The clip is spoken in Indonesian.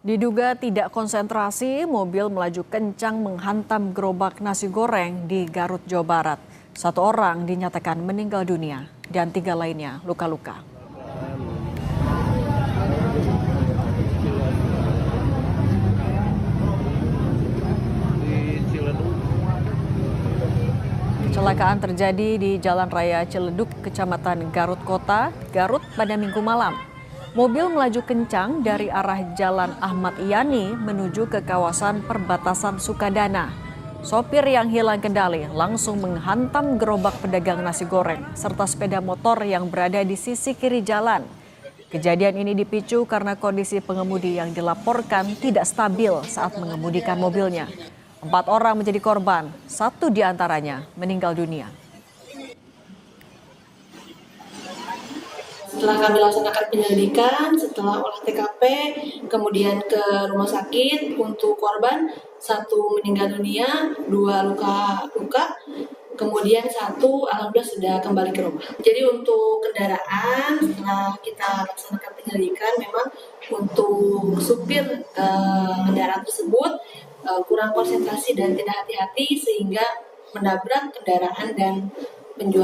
Diduga tidak konsentrasi, mobil melaju kencang menghantam gerobak nasi goreng di Garut, Jawa Barat. 1 orang dinyatakan meninggal dunia dan 3 lainnya luka-luka. Kecelakaan terjadi di Jalan Raya Ciledug, Kecamatan Garut Kota, Garut pada Minggu malam. Mobil melaju kencang dari arah Jalan Ahmad Yani menuju ke kawasan perbatasan Sukadana. Sopir yang hilang kendali langsung menghantam gerobak pedagang nasi goreng serta sepeda motor yang berada di sisi kiri jalan. Kejadian ini dipicu karena kondisi pengemudi yang dilaporkan tidak stabil saat mengemudikan mobilnya. 4 orang menjadi korban, 1 diantaranya meninggal dunia. Setelah kami laksanakan penyelidikan, setelah olah TKP, kemudian ke rumah sakit untuk korban, 1 meninggal dunia, 2 luka-luka, kemudian 1 alhamdulillah sudah kembali ke rumah. Jadi untuk kendaraan, setelah kita laksanakan penyelidikan, memang untuk supir kendaraan tersebut kurang konsentrasi dan tidak hati-hati sehingga menabrak kendaraan dan penjual.